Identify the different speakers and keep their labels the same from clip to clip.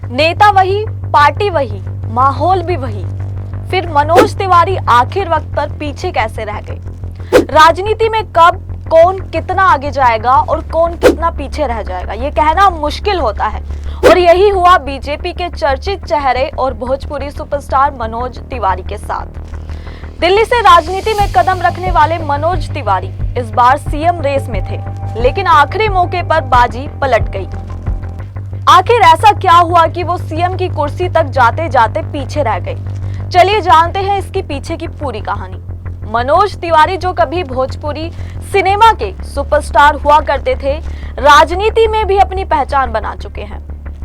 Speaker 1: नेता वही, पार्टी वही, माहौल भी वही। फिर मनोज तिवारी आखिर वक्त पर पीछे कैसे रह गए? राजनीति में कब कौन कितना आगे जाएगा और कौन कितना पीछे रह जाएगा, ये कहना मुश्किल होता है। और यही हुआ बीजेपी के चर्चित चेहरे और भोजपुरी सुपरस्टार मनोज तिवारी के साथ। दिल्ली से राजनीति में कदम रखने वाले मनोज तिवारी इस बार सीएम रेस में थे, लेकिन आखिरी मौके पर बाजी पलट गई। आखिर ऐसा क्या हुआ कि वो सीएम की कुर्सी तक जाते जाते पीछे रह गए? चलिए जानते हैं इसकी पीछे की पूरी कहानी। मनोज तिवारी, जो कभी भोजपुरी सिनेमा के सुपरस्टार हुआ करते थे, राजनीति में भी अपनी पहचान बना चुके हैं।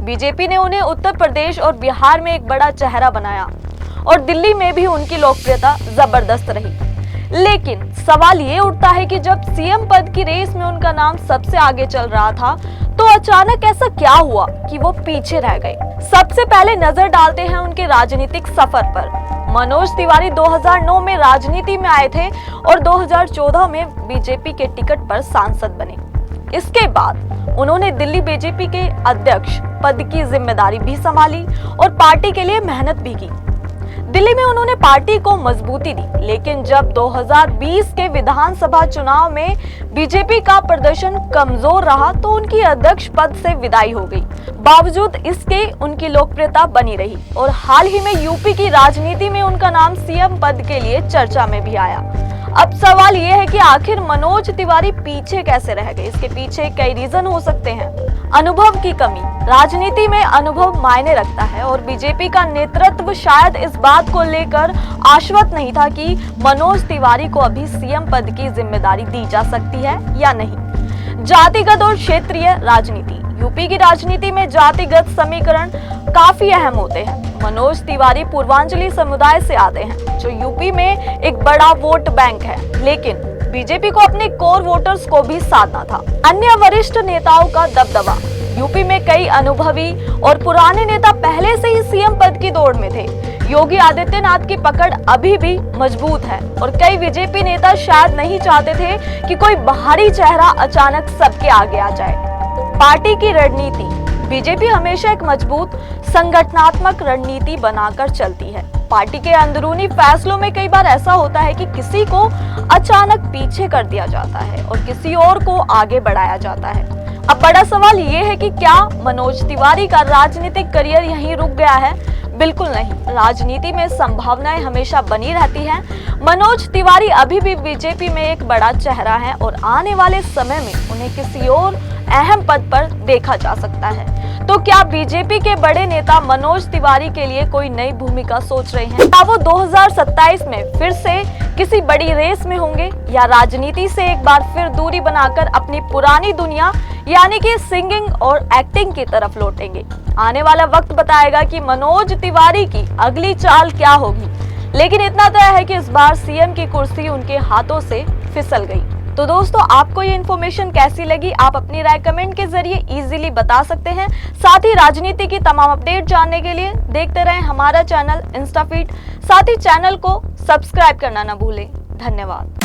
Speaker 1: बीजेपी ने उन्हें उत्तर प्रदेश और बिहार में एक बड़ा चेहरा बनाया और दिल्ली में भी उनकी लोकप्रियता जबरदस्त रही। लेकिन सवाल ये उठता है कि जब सीएम पद की रेस में उनका नाम सबसे आगे चल रहा था, तो अचानक ऐसा क्या हुआ कि वो पीछे रह गए? सबसे पहले नजर डालते हैं उनके राजनीतिक सफर पर। मनोज तिवारी 2009 में राजनीति में आए थे और 2014 में बीजेपी के टिकट पर सांसद बने। इसके बाद उन्होंने दिल्ली बीजेपी के अध्यक्ष पद की जिम्मेदारी भी संभाली और पार्टी के लिए मेहनत भी की। दिल्ली में उन्होंने पार्टी को मजबूती दी, लेकिन जब 2020 के विधानसभा चुनाव में बीजेपी का प्रदर्शन कमजोर रहा तो उनकी अध्यक्ष पद से विदाई हो गई। बावजूद इसके उनकी लोकप्रियता बनी रही और हाल ही में यूपी की राजनीति में उनका नाम सीएम पद के लिए चर्चा में भी आया। अब सवाल ये है कि आखिर मनोज तिवारी पीछे कैसे रह गए? इसके पीछे कई रीजन हो सकते हैं। अनुभव की कमी, राजनीति में अनुभव मायने रखता है और बीजेपी का नेतृत्व शायद इस बात को लेकर आश्वस्त नहीं था कि मनोज तिवारी को अभी सीएम पद की जिम्मेदारी दी जा सकती है या नहीं। जातिगत और क्षेत्रीय राजनीति, यूपी की राजनीति में जातिगत समीकरण काफी अहम होते हैं। मनोज तिवारी पूर्वांचली समुदाय से आते हैं, जो यूपी में एक बड़ा वोट बैंक है, लेकिन बीजेपी को अपने कोर वोटर्स को भी साधना था। अन्य वरिष्ठ नेताओं का दबदबा, यूपी में कई अनुभवी और पुराने नेता पहले से ही सीएम पद की दौड़ में थे। योगी आदित्यनाथ की पकड़ अभी भी मजबूत है और कई बीजेपी नेता शायद नहीं चाहते थे कि कोई बाहरी चेहरा अचानक सबके आगे आ जाए। पार्टी की रणनीति, बीजेपी हमेशा एक मजबूत संगठनात्मक रणनीति बनाकर चलती है। पार्टी के अंदरूनी फैसलों में कई बार ऐसा होता है कि किसी को अचानक पीछे कर दिया जाता है और किसी और को आगे बढ़ाया जाता है। अब बड़ा सवाल ये है कि क्या मनोज तिवारी का राजनीतिक करियर यहीं रुक गया है? बिल्कुल नहीं, राजनीति में संभावनाएं हमेशा बनी रहती हैं। मनोज तिवारी अभी भी बीजेपी में एक बड़ा चेहरा है और आने वाले समय में उन्हें किसी और अहम पद पर देखा जा सकता है। तो क्या बीजेपी के बड़े नेता मनोज तिवारी के लिए कोई नई भूमिका सोच रहे हैं? क्या वो 2027 में फिर से किसी बड़ी रेस में होंगे या राजनीति से एक बार फिर दूरी बनाकर अपनी पुरानी दुनिया यानी कि सिंगिंग और एक्टिंग की तरफ लौटेंगे? आने वाला वक्त बताएगा कि मनोज तिवारी की अगली चाल क्या होगी। लेकिन इतना तय है कि इस बार सीएम की कुर्सी उनके हाथों से फिसल गई। तो दोस्तों, आपको ये इन्फॉर्मेशन कैसी लगी? आप अपनी राय कमेंट के जरिए इजीली बता सकते हैं। साथ ही राजनीति की तमाम अपडेट जानने के लिए देखते रहें हमारा चैनल इंस्टाफीड। साथ ही चैनल को सब्सक्राइब करना न भूलें। धन्यवाद।